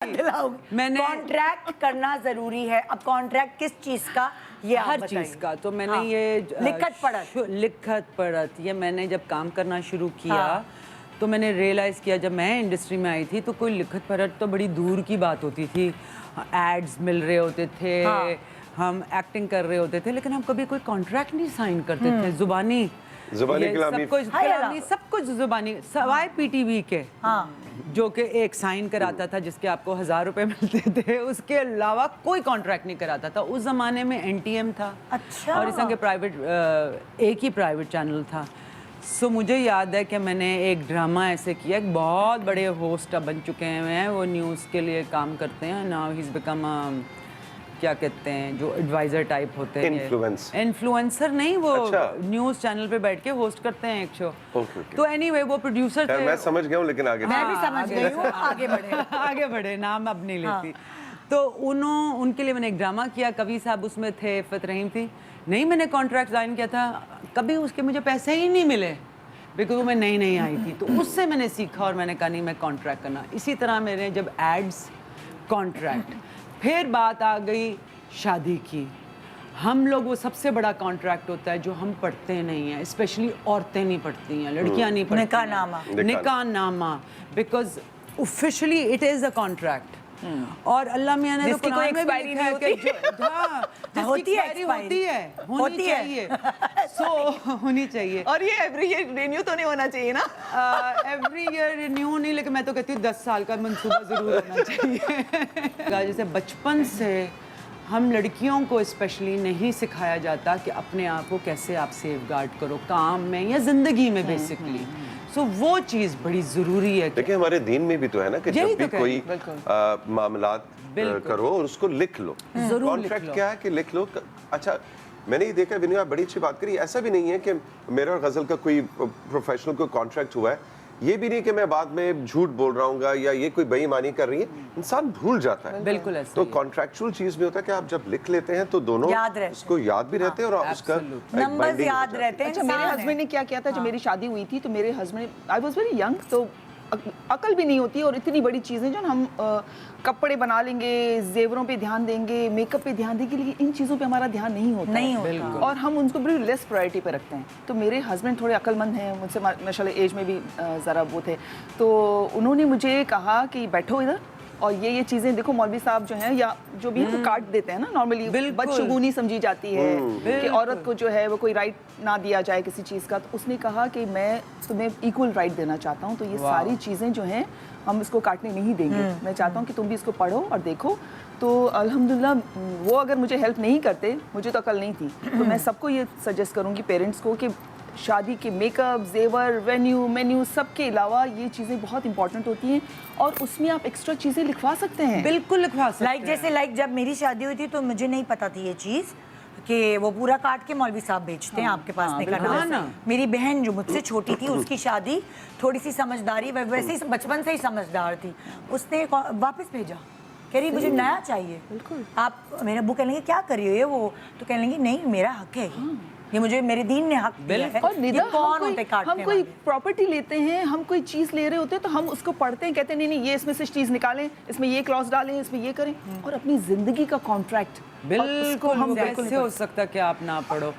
मैंने कॉन्ट्रैक्ट करना जरूरी है। अब कॉन्ट्रैक्ट किस चीज का, ये हर चीज का, तो मैंने हाँ। ये लिखत पढ़त ये मैंने जब काम करना शुरू किया हाँ। तो मैंने रियलाइज़ किया, जब मैं इंडस्ट्री में आई थी तो कोई लिखत पढ़त तो बड़ी दूर की बात होती थी। एड्स मिल रहे होते थे, हाँ। हम एक्टिंग कर रहे होते थे, लेकिन हम कभी कोई कॉन्ट्रैक्ट नहीं साइन करते थे। जुबानी कलामी, सब कुछ जुबानी, सवाए पीटीवी के, हाँ। जो कि एक साइन कराता था जिसके आपको 1000 रुपए मिलते थे, उसके अलावा कोई कॉन्ट्रैक्ट नहीं कराता था। उस जमाने में एनटीएम था। अच्छा। और इस के प्राइवेट एक ही प्राइवेट चैनल था। सो मुझे याद है कि मैंने एक ड्रामा ऐसे किया, एक बहुत बड़े होस्ट अब बन चुके हैं, वो न्यूज़ के लिए काम करते हैं। नाउ ही इज बिकम क्या कहते हैं, जो एडवाइजर टाइप होते हैं, इन्फ्लुएंसर नहीं, वो न्यूज़ चैनल पे बैठ के होस्ट करते हैं एक शो। तो एनीवे वो प्रोड्यूसर थे। मैं समझ गया हूँ, लेकिन आगे मैं भी समझ गई हूँ। आगे बढ़े नाम अब नहीं लेती। तो उनके लिए मैंने एक ड्रामा किया, कवि साहब उसमें थे, फत रहीम थी। नहीं, मैंने कॉन्ट्रैक्ट साइन किया था, कभी उसके मुझे पैसे ही नहीं मिले, बिकॉज मैं नई आई थी। तो उससे मैंने सीखा और मैंने कहा नहीं, मैं कॉन्ट्रैक्ट करना। इसी तरह मेरे जब एड्स, कॉन्ट्रैक्ट, फिर बात आ गई शादी की। हम लोग, वो सबसे बड़ा कॉन्ट्रैक्ट होता है जो हम पढ़ते नहीं हैं, स्पेशली औरतें नहीं पढ़ती हैं, लड़कियां नहीं पढ़ती। निकाहनामा, because officially it is a contract. और अल्लाह मियां ने तो कुरान में भी लिखा है कि होती है, होनी चाहिए। और ये एवरी ईयर रिन्यू तो नहीं होना चाहिए ना? एवरी ईयर रिन्यू नहीं, लेकिन मैं तो कहती हूँ 10 साल का मंसूबा जरूर होना चाहिए। जैसे बचपन से हम लड़कियों को स्पेशली नहीं सिखाया जाता कि अपने आप को कैसे आप सेफ गार्ड करो, काम में या जिंदगी में बेसिकली। सो वो चीज़ बड़ी ज़रूरी है। देखिए हमारे दीन में भी तो है ना कि जब भी कोई मामलात करो और उसको लिख लो। कॉन्ट्रैक्ट क्या है कि लिख लो। अच्छा, मैंने ये देखा, विनय, आप बड़ी अच्छी बात करी। ऐसा भी नहीं है कि मेरा और गजल का कोई प्रोफेशनल कोई कॉन्ट्रैक्ट हुआ है, ये भी नहीं कि मैं बाद में झूठ बोल रहा हूँ या ये कोई बेईमानी कर रही है। इंसान भूल जाता है। बिल्कुल ऐसा। तो कॉन्ट्रैक्चुअल चीज में होता है कि आप जब लिख लेते हैं तो दोनों उसको याद भी रहते हैं और उसका नंबर्स याद रहते हैं। अच्छा, मेरे हस्बैंड ने क्या किया था, जब मेरी शादी हुई थी तो मेरे husband, I was very young, तो अकल भी नहीं होती, और इतनी बड़ी चीज़ें जो हम कपड़े बना लेंगे, जेवरों पे ध्यान देंगे, मेकअप पे ध्यान देंगे, लेकिन इन चीज़ों पे हमारा ध्यान नहीं होता और हम उनको बड़ी लेस प्रायोरिटी पे रखते हैं। तो मेरे हस्बैंड थोड़े अक्लमंद हैं, मुझसे माशाल्लाह एज में भी ज़रा वो थे, तो उन्होंने मुझे कहा कि बैठो इधर और ये चीज़ें देखो, मौलवी साहब जो हैं या जो भी है वो काट देते हैं ना, नॉर्मली बदशगुनी समझी जाती है कि औरत को जो है वो कोई राइट ना दिया जाए किसी चीज़ का। तो उसने कहा कि मैं तुम्हें इक्वल राइट देना चाहता हूँ, तो ये सारी चीज़ें जो हैं हम इसको काटने नहीं देंगे। मैं चाहता हूँ कि तुम भी इसको पढ़ो और देखो। तो अल्हम्दुलिल्लाह वो अगर मुझे हेल्प नहीं करते, मुझे तो अकल नहीं थी, तो मैं सबको ये सजेस्ट करूँगी पेरेंट्स को कि शादी के मेकअप, जेवर, वेन्यू, मेन्यू, सब के अलावा ये चीज़ें बहुत इंपॉर्टेंट होती हैं और उसमें आप एक्स्ट्रा चीज़ें लिखवा सकते हैं। बिल्कुल लिखवा सकते हैं। जैसे जब मेरी शादी हुई थी तो मुझे नहीं पता थी ये चीज़ कि वो पूरा काट के मौलवी साहब बेचते हैं आपके पास निकालना। मेरी बहन जो मुझसे छोटी थी, उसकी शादी, थोड़ी सी समझदारी, वैसे ही बचपन से ही समझदार थी, उसने वापस भेजा, कह रही मुझे नया चाहिए। बिल्कुल। आप, मेरे अब्बू कह लेंगे क्या कर रही हो ये वो, तो कह लेंगे नहीं मेरा हक है ये मुझे, मेरे दीन ने हक दिया है। और निदा, हम कोई प्रॉपर्टी लेते हैं, हम कोई चीज़ ले रहे होते हैं तो हम उसको पढ़ते हैं, कहते हैं नहीं ये इसमें से चीज़ निकालें, इसमें ये क्लॉज डालें, इसमें ये करें। और अपनी जिंदगी का कॉन्ट्रैक्ट बिल्कुल, कैसे हो सकता है कि आप ना पढ़ो।